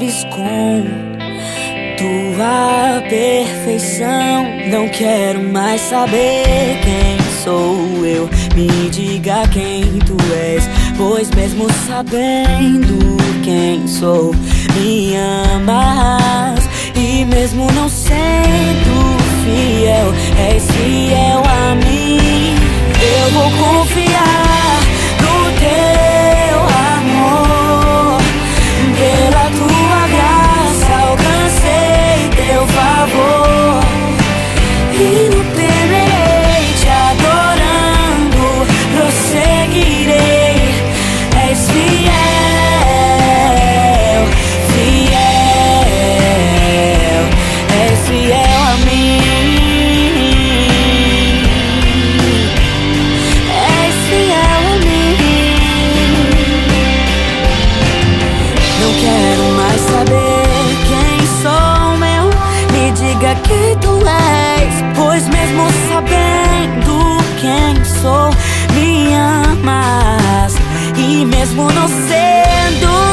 vives com tua perfeição. Não quero mais saber quem sou eu, me diga quem tu és, pois mesmo sabendo quem sou, me amas. E mesmo não sendo fiel, és fiel a mim. Eu vou confiar no teu amor, pela tua graça alcancei teu favor, e não temerei, te adorando prosseguirei. És fiel, fiel, és fiel a mim. És fiel a mim. Não quero mais saber quem sou eu, me diga que tu és, pois mesmo sabendo quem sou, me amas. E mesmo não sendo